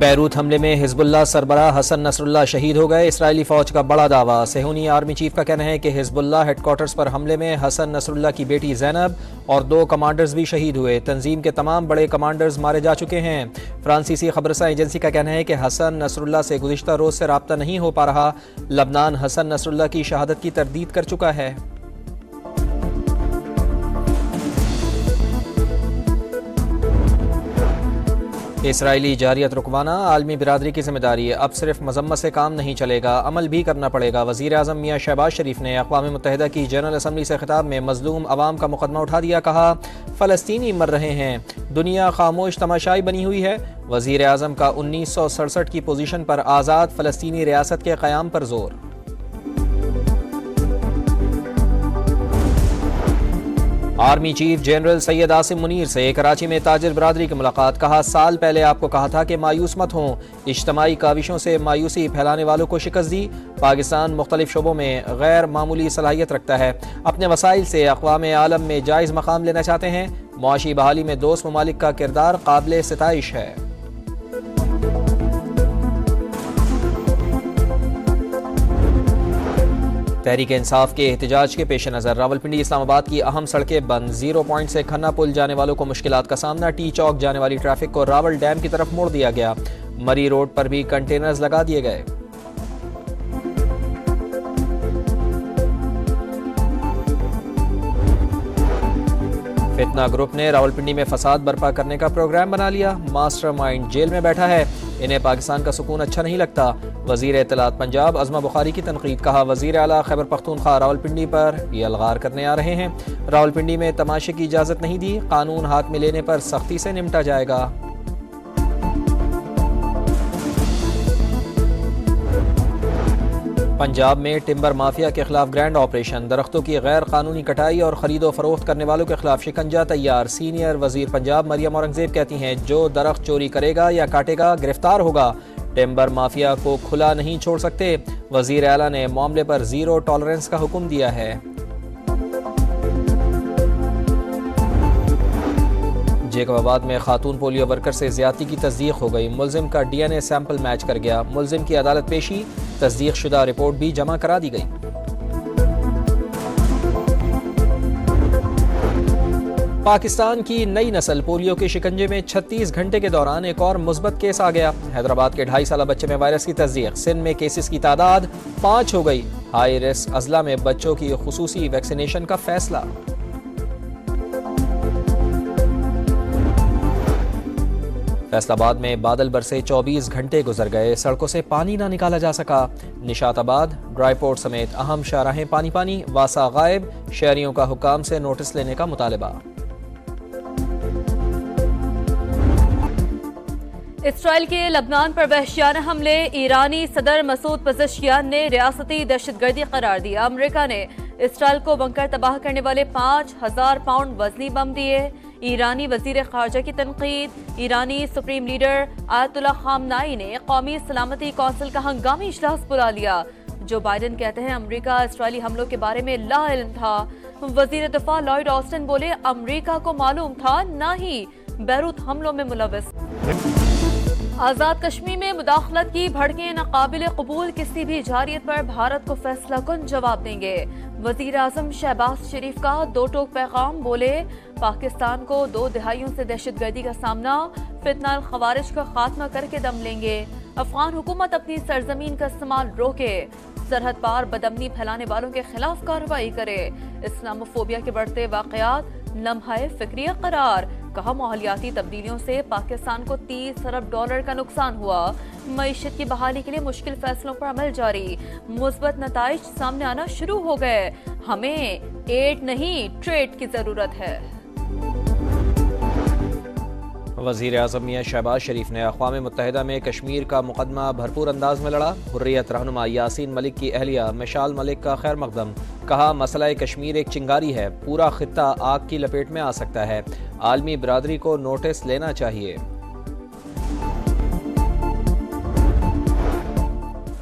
Beirut حملے میں حزب اللہ سربراہ حسن نصر اللہ شہید ہو گئے۔ اسرائیلی فوج کا بڑا دعویٰ۔ صہیونی آرمی چیف کا کہنا ہے کہ حزب اللہ ہیڈ کوارٹرز پر حملے میں حسن نصر اللہ کی بیٹی زینب اور 2 کمانڈرز بھی شہید ہوئے۔ تنظیم کے تمام بڑے کمانڈرز مارے جا چکے ہیں۔ فرانسیسی خبررساں ایجنسی کا کہنا ہے کہ حسن نصر اللہ سے گزشتہ روز سے رابطہ نہیں ہو پا رہا۔ لبنان حسن نصر اللہ کی شہادت کی تردید کر چکا ہے۔ اسرائیلی جارحیت رکوانا عالمی برادری کی ذمہ داری ہے۔ اب صرف مذمت سے کام نہیں چلے گا، عمل بھی کرنا پڑے گا۔ وزیر اعظم میاں شہباز شریف نے اقوام متحدہ کی جنرل اسمبلی سے خطاب میں مظلوم عوام کا مقدمہ اٹھا دیا۔ کہا فلسطینی مر رہے ہیں، دنیا خاموش تماشائی بنی ہوئی ہے۔ وزیر اعظم کا 1967 کی پوزیشن پر آزاد فلسطینی ریاست کے قیام پر زور۔ Army chief general Syed Asim Munir سے کراچی میں تاجر برادری کی ملاقات۔ کہا سال پہلے آپ کو کہا تھا کہ مایوس مت ہوں، اجتماعی کاوشوں سے مایوسی پھیلانے والوں کو شکست دی۔ پاکستان مختلف شعبوں میں غیر معمولی صلاحیت رکھتا ہے، اپنے وسائل سے اقوام عالم میں جائز مقام لینا چاہتے ہیں۔ معاشی بحالی میں دوست ممالک کا کردار قابل ستائش ہے۔ تحریک انصاف کے احتجاج کے پیش نظر راولپنڈی اسلام آباد کی اہم سڑکیں بند۔ 0 پوائنٹ سے کھنہ پل جانے والوں کو مشکلات کا سامنا۔ ٹی چوک جانے والی ٹریفک کو راول ڈیم کی طرف موڑ دیا گیا۔ مری روڈ پر بھی کنٹینرز لگا دیے گئے۔ فتنہ گروپ نے راولپنڈی میں فساد برپا کرنے کا پروگرام بنا لیا۔ ماسٹر مائنڈ جیل میں بیٹھا ہے، انہیں پاکستان کا سکون اچھا نہیں لگتا۔ وزیر اطلاعات پنجاب عظمہ بخاری کی تنقید۔ کہا وزیر اعلیٰ خیبر پختونخوا راولپنڈی پر یہ الغار کرنے آ رہے ہیں۔ راولپنڈی میں تماشے کی اجازت نہیں دی، قانون ہاتھ میں لینے پر سختی سے نمٹا جائے گا۔ پنجاب میں ٹمبر مافیا کے خلاف گرینڈ آپریشن۔ درختوں کی غیر قانونی کٹائی اور خرید و فروخت کرنے والوں کے خلاف شکنجہ تیار۔ سینئر وزیر پنجاب مریم اورنگزیب کہتی ہیں جو درخت چوری کرے گا یا کاٹے گا گرفتار ہوگا۔ ٹمبر مافیا کو کھلا نہیں چھوڑ سکتے۔ وزیر اعلیٰ نے معاملے پر 0 ٹالرنس کا حکم دیا ہے۔ جیکب آباد میں خاتون پولیو ورکر سے زیادتی کی تصدیق ہو گئی۔ ملزم کا D N A sample match کر گیا۔ ملزم کی عدالت پیشی، تصدیق شدہ رپورٹ بھی جمع کرا دی گئی۔ پاکستان کی نئی نسل پولیو کے شکنجے میں 36 گھنٹے کے دوران ایک اور مثبت کیس آ گیا۔ حیدرآباد کے 2.5 سالہ بچے میں وائرس کی تصدیق۔ سندھ میں کیسز کی تعداد 5 ہو گئی۔ ہائی رسک اضلاع میں بچوں کی خصوصی ویکسینیشن کا فیصلہ۔ فیصل آباد میں بادل برسے 24 گھنٹے گزر گئے، سڑکوں سے پانی نہ نکالا جا سکا۔ نشاط آباد ڈرائی پورٹ سمیت اہم شاہراہیں پانی، واسا غائب، شہریوں کا حکام سے نوٹس لینے کا مطالبہ۔ اسرائیل کے لبنان پر وحشیانہ حملے، ایرانی صدر مسعود پزشکیان نے ریاستی دہشت گردی قرار دیا۔ امریکہ نے اسرائیل کو بنکر تباہ کرنے والے 5000 پاؤنڈ وزنی بم دیے۔ ایرانی وزیر خارجہ کی تنقید۔ ایرانی سپریم لیڈر آیت اللہ خامنائی نے قومی سلامتی کونسل کا ہنگامی اجلاس بلا لیا۔ جو بائیڈن کہتے ہیں امریکہ اسرائیلی حملوں کے بارے میں لا علم تھا۔ وزیر دفاع لائیڈ آسٹن بولے امریکہ کو معلوم تھا، نہ ہی بیروت حملوں میں ملوث۔ آزاد کشمیر میں مداخلت کی بھڑکیں، ناقابل قبول کسی بھی جارحیت پر بھارت کو فیصلہ کن جواب دیں گے۔ وزیر اعظم شہباز شریف کا 2 ٹوک پیغام۔ بولے پاکستان کو 2 دہائیوں سے دہشت گردی کا سامنا، فتنہ الخوارج کا خاتمہ کر کے دم لیں گے۔ افغان حکومت اپنی سرزمین کا استعمال روکے، سرحد پار بدامنی پھیلانے والوں کے خلاف کارروائی کرے۔ اسلاموفوبیا کے بڑھتے واقعات لمحہ فکریہ قرار۔ کہا ماحولیاتی تبدیلیوں سے پاکستان کو $30 ارب کا نقصان ہوا۔ معیشت کی بحالی کے لیے مشکل فیصلوں پر عمل جاری، مثبت نتائج سامنے آنا شروع ہو گئے۔ ہمیں ایڈ نہیں ٹریڈ کی ضرورت ہے۔ وزیر اعظم میاں شہباز شریف نے اقوام متحدہ میں کشمیر کا مقدمہ بھرپور انداز میں لڑا۔ حریت رہنما یاسین ملک کی اہلیہ مشال ملک کا خیر مقدم۔ کہا مسئلہ کشمیر ایک چنگاری ہے، پورا خطہ آگ کی لپیٹ میں آ سکتا ہے، عالمی برادری کو نوٹس لینا چاہیے۔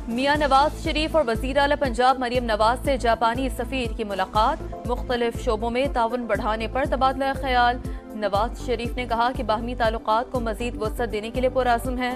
میاں نواز شریف اور وزیر اعلیٰ پنجاب مریم نواز سے جاپانی سفیر کی ملاقات، مختلف شعبوں میں تعاون بڑھانے پر تبادلہ خیال۔ نواز شریف نے کہا کہ باہمی تعلقات کو مزید وسعت دینے کے لیے پرعزم ہیں۔